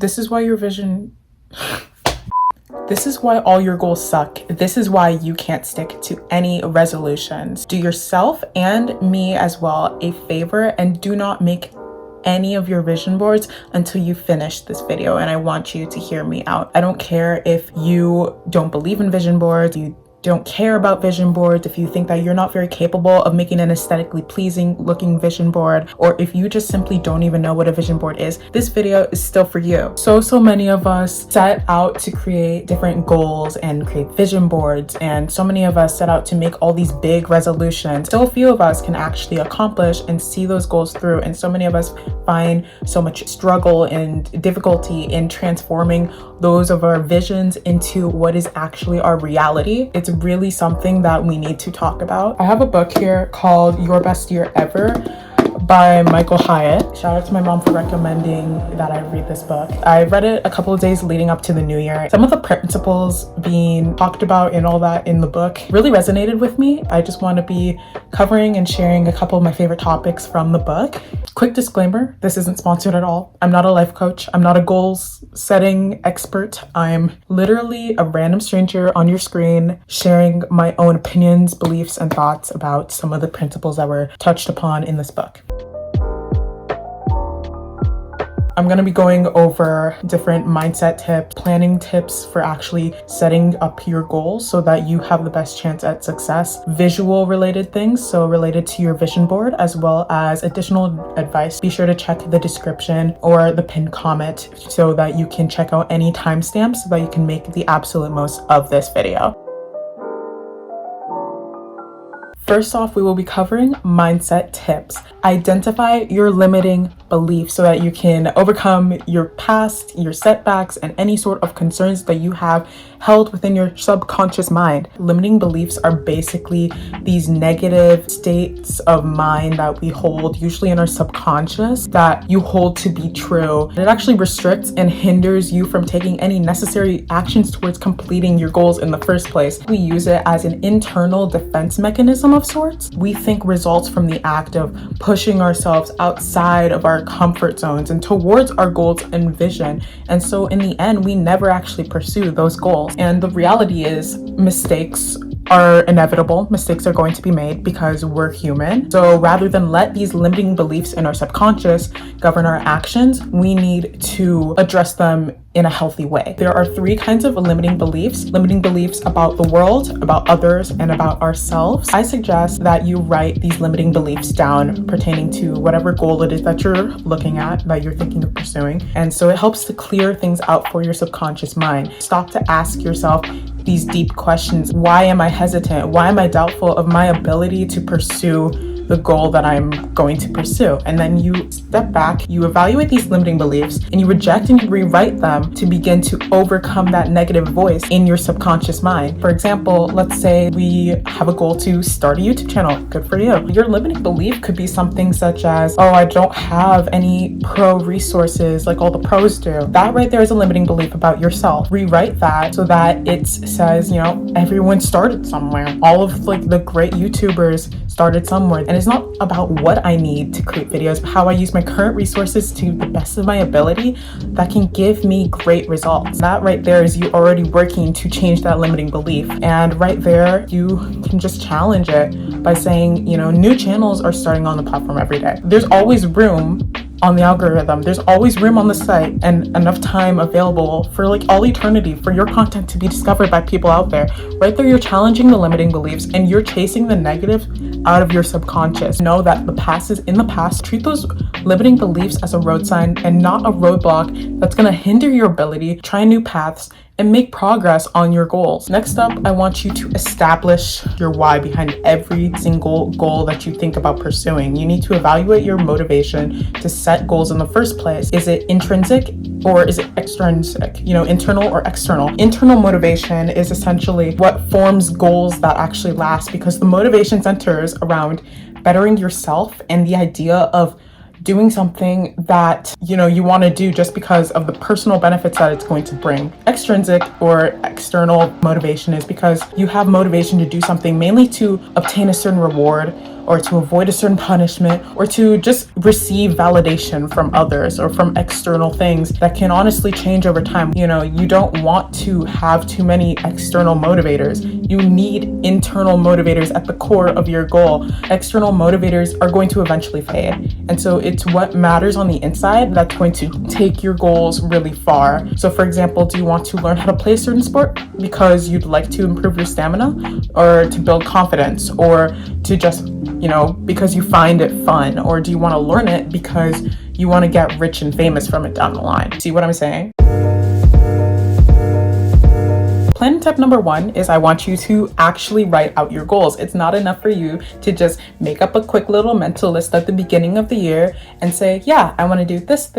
This is why your vision... This is why all your goals suck. This is why you can't stick to any resolutions. Do yourself and me as well a favor and do not make any of your vision boards until you finish this video. And I want you to hear me out. I don't care if you don't believe in vision boards, you don't care about vision boards, if you think that you're not very capable of making an aesthetically pleasing looking vision board, or if you just simply don't even know what a vision board is, this video is still for you. So many of us set out to create different goals and create vision boards, and so many of us set out to make all these big resolutions. So few of us can actually accomplish and see those goals through, and so many of us find so much struggle and difficulty in transforming those of our visions into what is actually our reality. It's really something that we need to talk about. I have a book here called Your Best Year Ever by Michael Hyatt. Shout out to my mom for recommending that I read this book. I read it a couple of days leading up to the new year. Some of the principles being talked about and all that in the book really resonated with me. I just want to be covering and sharing a couple of my favorite topics from the book. Quick disclaimer, this isn't sponsored at all. I'm not a life coach. I'm not a goals setting expert. I'm literally a random stranger on your screen sharing my own opinions, beliefs, and thoughts about some of the principles that were touched upon in this book. I'm going to be going over different mindset tips, planning tips for actually setting up your goals so that you have the best chance at success, visual related things, so related to your vision board, as well as additional advice. Be sure to check the description or the pinned comment so that you can check out any timestamps so that you can make the absolute most of this video. First off, we will be covering mindset tips. Identify your limiting beliefs so that you can overcome your past, your setbacks, and any sort of concerns that you have held within your subconscious mind. Limiting beliefs are basically these negative states of mind that we hold, usually in our subconscious, that you hold to be true. It actually restricts and hinders you from taking any necessary actions towards completing your goals in the first place. We use it as an internal defense mechanism of sorts. We think results from the act of pushing ourselves outside of our comfort zones and towards our goals and vision. And so in the end, we never actually pursue those goals. And the reality is mistakes are inevitable. Mistakes are going to be made because we're human. So rather than let these limiting beliefs in our subconscious govern our actions, we need to address them in a healthy way. There are three kinds of limiting beliefs about the world, about others, and about ourselves. I suggest that you write these limiting beliefs down pertaining to whatever goal it is that you're looking at, that you're thinking of pursuing. And so it helps to clear things out for your subconscious mind. Stop to ask yourself these deep questions. Why am I hesitant? Why am I doubtful of my ability to pursue the goal that I'm going to pursue? And then you step back, you evaluate these limiting beliefs, and you reject and you rewrite them to begin to overcome that negative voice in your subconscious mind. For example, let's say we have a goal to start a YouTube channel. Good for you. Your limiting belief could be something such as, oh, I don't have any pro resources like all the pros do. That right there is a limiting belief about yourself. Rewrite that so that it says, everyone started somewhere. All of the great YouTubers started somewhere. And it's not about what I need to create videos, but how I use my current resources to the best of my ability that can give me great results. That right there is you already working to change that limiting belief. And right there, you can just challenge it by saying, new channels are starting on the platform every day. There's always room on the algorithm. There's always room on the site and enough time available for all eternity for your content to be discovered by people out there. Right there, you're challenging the limiting beliefs and you're chasing the negative out of your subconscious. Know that the past is in the past. Treat those limiting beliefs as a road sign and not a roadblock that's going to hinder your ability to try new paths and make progress on your goals. Next up, I want you to establish your why behind every single goal that you think about pursuing. You need to evaluate your motivation to set goals in the first place. Is it intrinsic or is it extrinsic? Internal or external? Internal motivation is essentially what forms goals that actually last, because the motivation centers around bettering yourself and the idea of doing something that you want to do just because of the personal benefits that it's going to bring. Extrinsic or external motivation is because you have motivation to do something mainly to obtain a certain reward or to avoid a certain punishment, or to just receive validation from others or from external things that can honestly change over time. You know, you don't want to have too many external motivators. You need internal motivators at the core of your goal. External motivators are going to eventually fade. And so it's what matters on the inside that's going to take your goals really far. So for example, do you want to learn how to play a certain sport because you'd like to improve your stamina, or to build confidence, or to just, you know, because you find it fun? Or do you want to learn it because you want to get rich and famous from it down the line? See what I'm saying? Plan tip number 1 is I want you to actually write out your goals. It's not enough for you to just make up a quick little mental list at the beginning of the year and say, yeah, I want to do this.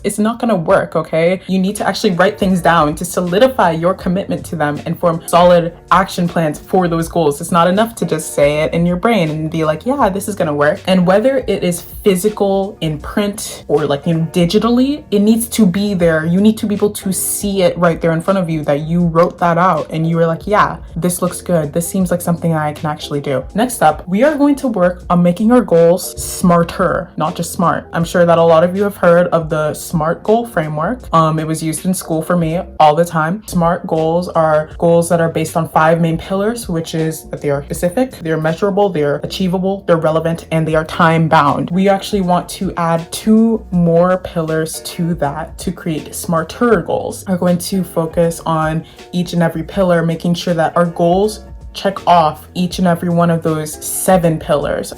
It's not going to work, okay? You need to actually write things down to solidify your commitment to them and form solid action plans for those goals. It's not enough to just say it in your brain and be like, yeah, this is going to work. And whether it is physical in print or like, you know, digitally, it needs to be there. You need to be able to see it right there in front of you, that you wrote that out and you were like, yeah, this looks good. This seems like something I can actually do. Next up, we are going to work on making our goals smarter, not just smart. I'm sure that a lot of you have heard of the SMART goal framework. It was used in school for me all the time. SMART goals are goals that are based on 5 main pillars, which is that they are specific, they're measurable, they're achievable, they're relevant, and they are time bound. We actually want to add 2 more pillars to that to create smarter goals. We're going to focus on each and every pillar, making sure that our goals check off each and every one of those 7 pillars.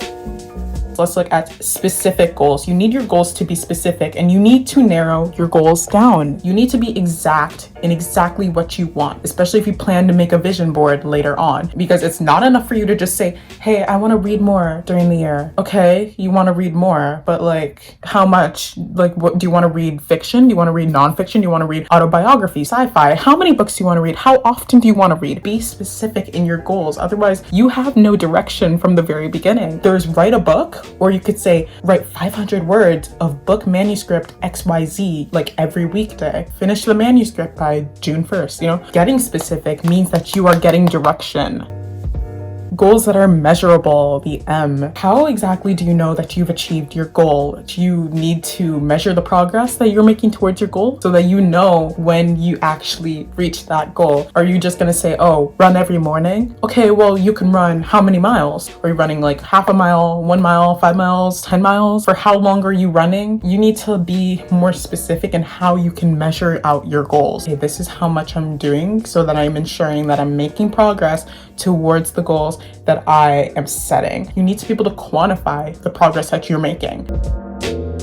Let's look at specific goals. You need your goals to be specific, and you need to narrow your goals down. You need to be exact in exactly what you want, especially if you plan to make a vision board later on, because it's not enough for you to just say, hey, I want to read more during the year. Okay, you want to read more, but like how much? Like, what do you want to read? Fiction? Do you want to read nonfiction? Do you want to read autobiography, sci-fi? How many books do you want to read? How often do you want to read? Be specific in your goals. Otherwise, you have no direction from the very beginning. There's write a book, or you could say write 500 words of book manuscript XYZ like every weekday. Finish the manuscript by June 1st. You know, getting specific means that you are getting direction. Goals that are measurable, the M. How exactly do you know that you've achieved your goal? You need to measure the progress that you're making towards your goal so that you know when you actually reach that goal. Are you just gonna say, oh, run every morning? Okay, well, you can run how many miles? Are you running like half a mile, 1 mile, 5 miles, 10 miles? For how long are you running? You need to be more specific in how you can measure out your goals. Okay, this is how much I'm doing so that I'm ensuring that I'm making progress towards the goals that I am setting. You need to be able to quantify the progress that you're making.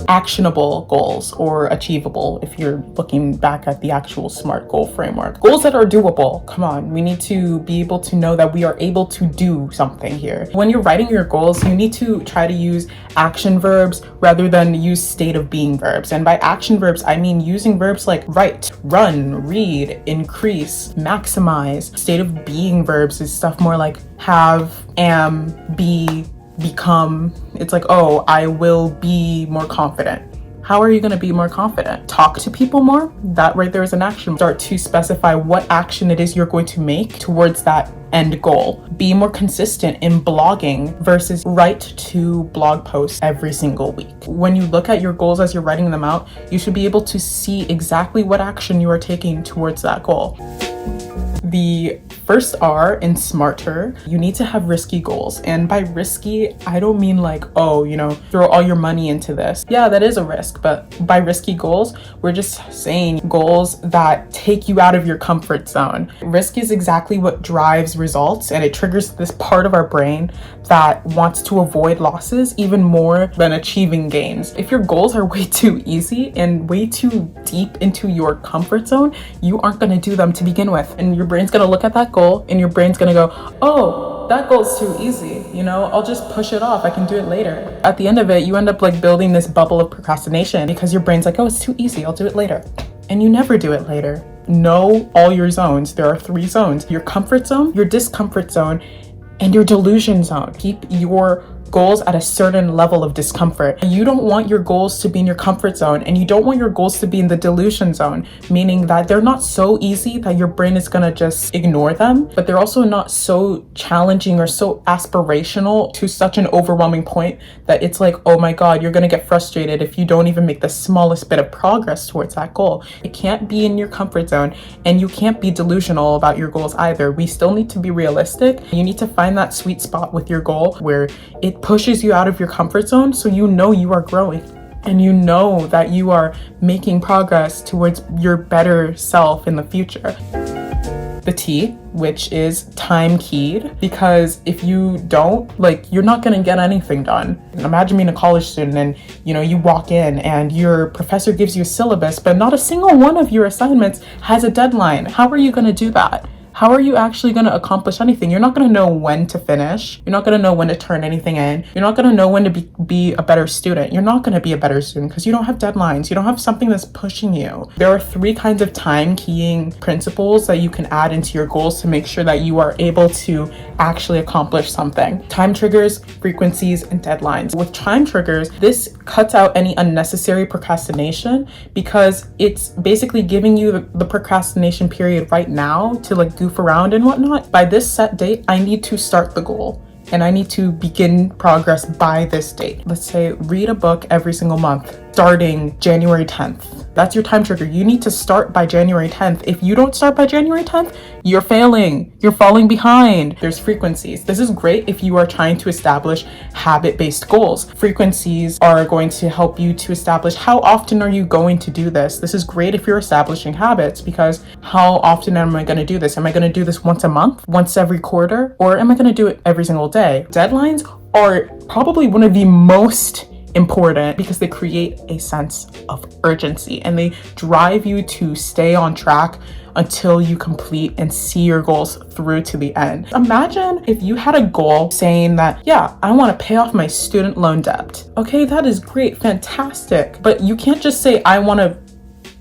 Actionable goals, or achievable if you're looking back at the actual SMART goal framework. Goals that are doable. Come on, we need to be able to know that we are able to do something here. When you're writing your goals, you need to try to use action verbs rather than use state of being verbs. And by action verbs, I mean using verbs like write, run, read, increase, maximize. State of being verbs is stuff more like have, am, be, become. It's like, oh, I will be more confident. How are you going to be more confident? Talk to people more? That right there is an action. Start to specify what action it is you're going to make towards that end goal. Be more consistent in blogging versus write 2 blog posts every single week. When you look at your goals as you're writing them out, you should be able to see exactly what action you are taking towards that goal. The first R in smarter, you need to have risky goals. And by risky, I don't mean like, oh, you know, throw all your money into this. Yeah, that is a risk. But by risky goals, we're just saying goals that take you out of your comfort zone. Risk is exactly what drives results, and it triggers this part of our brain that wants to avoid losses even more than achieving gains. If your goals are way too easy and way too deep into your comfort zone, you aren't going to do them to begin with. And your brain's going to look at that goal and your brain's going to go, oh, that goal's too easy. You know, I'll just push it off. I can do it later. At the end of it, you end up like building this bubble of procrastination because your brain's like, oh, it's too easy. I'll do it later. And you never do it later. Know all your zones. There are 3 zones: your comfort zone, your discomfort zone, and your delusion zone. Keep your goals at a certain level of discomfort. You don't want your goals to be in your comfort zone, and you don't want your goals to be in the delusion zone, meaning that they're not so easy that your brain is gonna just ignore them, but they're also not so challenging or so aspirational to such an overwhelming point that it's like, oh my God, you're gonna get frustrated if you don't even make the smallest bit of progress towards that goal. It can't be in your comfort zone, and you can't be delusional about your goals either. We still need to be realistic. You need to find that sweet spot with your goal where it pushes you out of your comfort zone, so you know you are growing and you know that you are making progress towards your better self in the future. The T, which is time keyed, because if you don't, you're not gonna get anything done. Imagine being a college student and you walk in and your professor gives you a syllabus, but not a single one of your assignments has a deadline. How are you gonna do that? How are you actually going to accomplish anything? You're not going to know when to finish. You're not going to know when to turn anything in. You're not going to know when to be a better student. You're not going to be a better student because you don't have deadlines. You don't have something that's pushing you. There are 3 kinds of time keying principles that you can add into your goals to make sure that you are able to actually accomplish something. Time triggers, frequencies, and deadlines. With time triggers, this cuts out any unnecessary procrastination because it's basically giving you the procrastination period right now to goof around and whatnot. By this set date, I need to start the goal and I need to begin progress by this date. Let's say read a book every single month, starting January 10th. That's your time trigger. You need to start by January 10th. If you don't start by January 10th, you're failing. You're falling behind. There's frequencies. This is great if you are trying to establish habit-based goals. Frequencies are going to help you to establish how often are you going to do this. This is great if you're establishing habits, because how often am I going to do this? Am I going to do this once a month, once every quarter, or am I going to do it every single day? Deadlines are probably one of the most important because they create a sense of urgency and they drive you to stay on track until you complete and see your goals through to the end. Imagine if you had a goal saying that, yeah, I want to pay off my student loan debt. Okay, that is great, fantastic. But you can't just say, I want to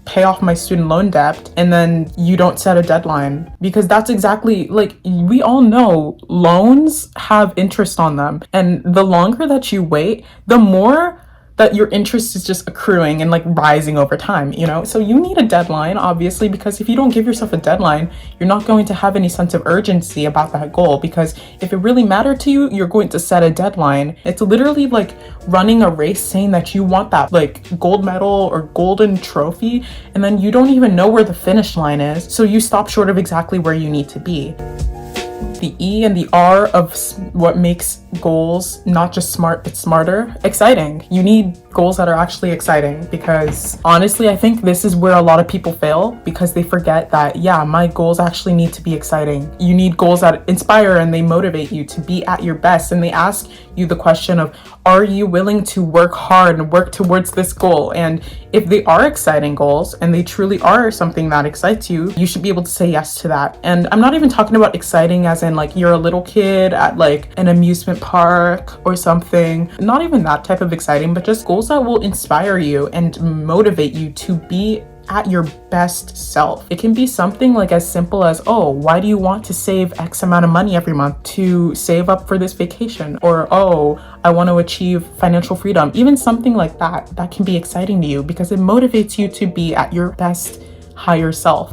pay off my student loan debt and then you don't set a deadline, because that's exactly, we all know loans have interest on them, and the longer that you wait, the more that your interest is just accruing and rising over time, So you need a deadline, obviously, because if you don't give yourself a deadline, you're not going to have any sense of urgency about that goal, because if it really mattered to you, you're going to set a deadline. It's literally like running a race saying that you want that gold medal or golden trophy, and then you don't even know where the finish line is, so you stop short of exactly where you need to be. The E and the R of what makes goals not just smart but smarter, exciting. You need goals that are actually exciting, because honestly, I think this is where a lot of people fail, because they forget that, yeah, my goals actually need to be exciting. You need goals that inspire and they motivate you to be at your best, and they ask you the question of, are you willing to work hard and work towards this goal? And if they are exciting goals and they truly are something that excites you, you should be able to say yes to that. And I'm not even talking about exciting as in you're a little kid at an amusement park or something. Not even that type of exciting, but just goals that will inspire you and motivate you to be at your best self. It can be something as simple as, oh, why do you want to save X amount of money every month to save up for this vacation? Or, oh, I want to achieve financial freedom. Even something like that can be exciting to you because it motivates you to be at your best higher self.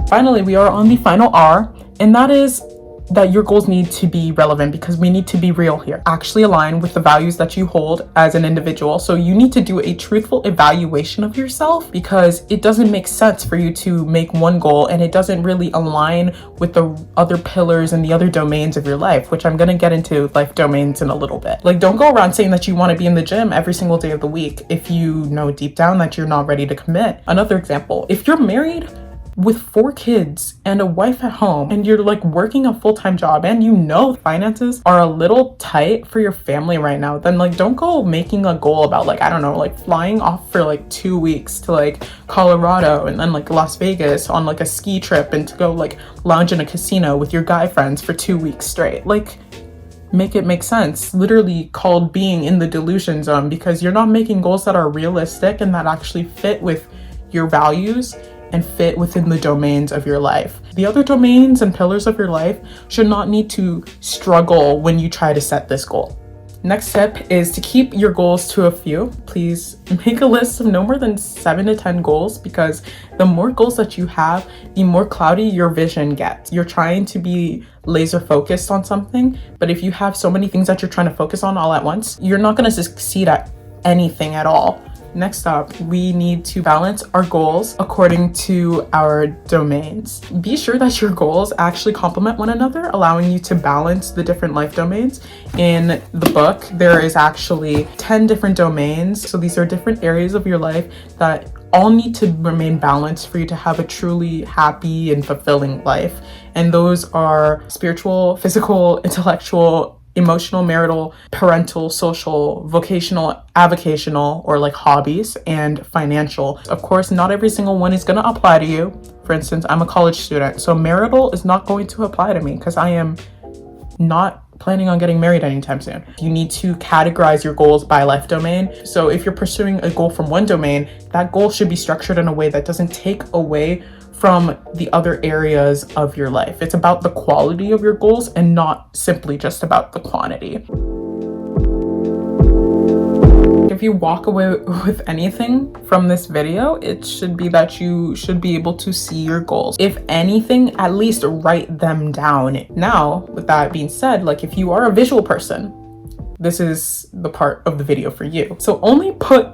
Finally, we are on the final R, and that is that your goals need to be relevant, because we need to be real here. Actually align with the values that you hold as an individual. So you need to do a truthful evaluation of yourself, because it doesn't make sense for you to make one goal and it doesn't really align with the other pillars and the other domains of your life, which I'm going to get into life domains in a little bit. Don't go around saying that you want to be in the gym every single day of the week if you know deep down that you're not ready to commit. Another example, if you're married with 4 kids and a wife at home, and you're working a full-time job, and finances are a little tight for your family right now, then don't go making a goal about flying off for 2 weeks to Colorado and then Las Vegas on a ski trip, and to go lounge in a casino with your guy friends for 2 weeks straight. Make it make sense. Literally called being in the delusion zone, because you're not making goals that are realistic and that actually fit with your values and fit within the domains of your life. The other domains and pillars of your life should not need to struggle when you try to set this goal. Next tip is to keep your goals to a few. Please make a list of no more than 7 to 10 goals, because the more goals that you have, the more cloudy your vision gets. You're trying to be laser focused on something, but if you have so many things that you're trying to focus on all at once, you're not going to succeed at anything at all. Next up, we need to balance our goals according to our domains. Be sure that your goals actually complement one another, allowing you to balance the different life domains. In the book, there is actually 10 different domains. So these are different areas of your life that all need to remain balanced for you to have a truly happy and fulfilling life. And those are spiritual, physical, intellectual, emotional, marital, parental, social, vocational, avocational, or like hobbies, and financial. Of course, not every single one is going to apply to you. For instance, I'm a college student, so marital is not going to apply to me because I am not planning on getting married anytime soon. You need to categorize your goals by life domain. So if you're pursuing a goal from one domain, that goal should be structured in a way that doesn't take away from the other areas of your life. It's about the quality of your goals and not simply just about the quantity. If you walk away with anything from this video, it should be that you should be able to see your goals. If anything, at least write them down. Now, with that being said, like if you are a visual person, this is the part of the video for you. So only put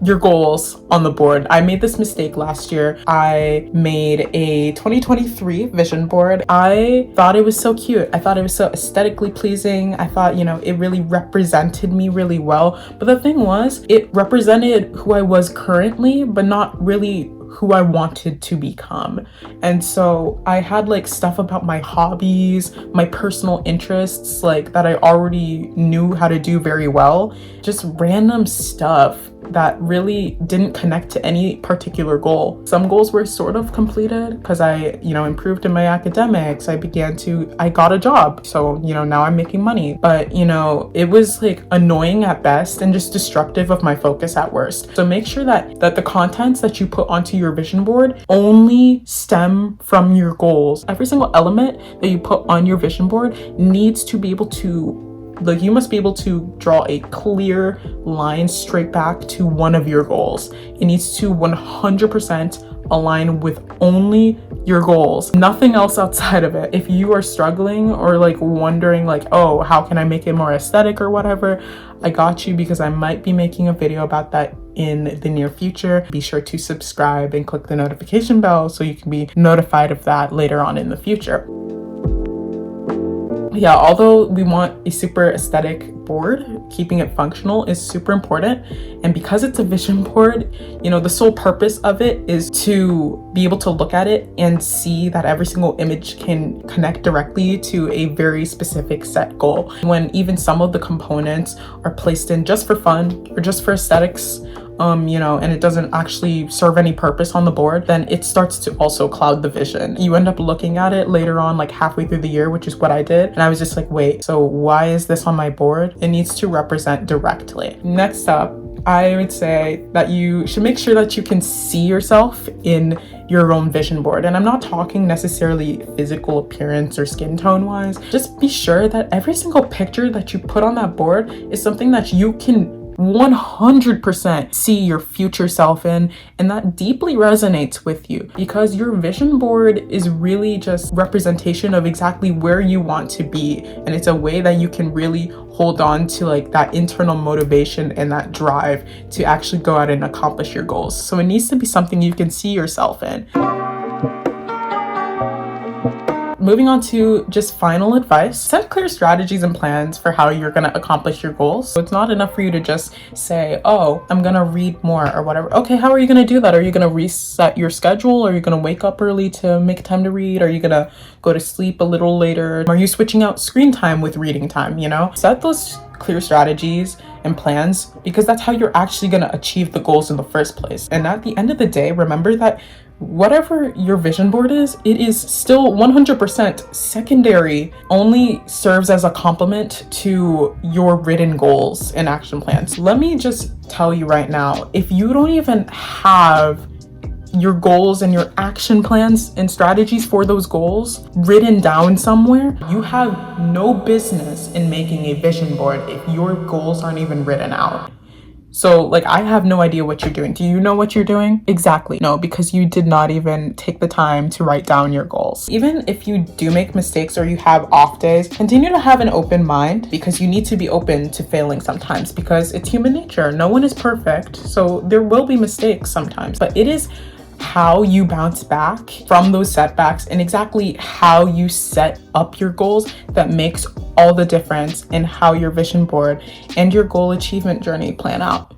your goals on the board. I made this mistake last year. I made a 2023 vision board. I thought it was so cute. I thought it was so aesthetically pleasing. I thought, it really represented me really well. But the thing was, it represented who I was currently, but not really who I wanted to become. And so I had like stuff about my hobbies, my personal interests, like that I already knew how to do very well, just random stuff that really didn't connect to any particular goal. Some goals were sort of completed because I, improved in my academics. I got a job. So, now I'm making money. But, it was like annoying at best and just destructive of my focus at worst. So make sure that the contents that you put onto your vision board only stem from your goals. Every single element that you put on your vision board needs to be able to you must be able to draw a clear line straight back to one of your goals. It needs to 100% align with only your goals, nothing else outside of it. If you are struggling or like wondering like, oh, how can I make it more aesthetic or whatever, I got you, because I might be making a video about that in the near future. Be sure to subscribe and click the notification bell so you can be notified of that later on in the future. Yeah, although we want a super aesthetic board, keeping it functional is super important. And because it's a vision board, the sole purpose of it is to be able to look at it and see that every single image can connect directly to a very specific set goal. When even some of the components are placed in just for fun or just for aesthetics, and it doesn't actually serve any purpose on the board, then it starts to also cloud the vision. You end up looking at it later on, like halfway through the year, which is what I did. And I was just like, wait, so why is this on my board? It needs to represent directly. Next up, I would say that you should make sure that you can see yourself in your own vision board. And I'm not talking necessarily physical appearance or skin tone wise. Just be sure that every single picture that you put on that board is something that you can 100% see your future self in, and that deeply resonates with you, because your vision board is really just representation of exactly where you want to be, and it's a way that you can really hold on to like that internal motivation and that drive to actually go out and accomplish your goals. So it needs to be something you can see yourself in. Moving on to just final advice, set clear strategies and plans for how you're going to accomplish your goals. So it's not enough for you to just say, oh, I'm going to read more or whatever. Okay, how are you going to do that? Are you going to reset your schedule? Are you going to wake up early to make time to read? Are you going to go to sleep a little later? Are you switching out screen time with reading time? Set those clear strategies and plans, because that's how you're actually going to achieve the goals in the first place. And at the end of the day, remember that whatever your vision board is, it is still 100% secondary, only serves as a complement to your written goals and action plans. Let me just tell you right now, if you don't even have your goals and your action plans and strategies for those goals written down somewhere, you have no business in making a vision board if your goals aren't even written out. So like, I have no idea what you're doing. Do you know what you're doing? Exactly. No, because you did not even take the time to write down your goals. Even if you do make mistakes or you have off days, continue to have an open mind, because you need to be open to failing sometimes, because it's human nature. No one is perfect. So there will be mistakes sometimes, but it is how you bounce back from those setbacks and exactly how you set up your goals that makes all the difference in how your vision board and your goal achievement journey pan out.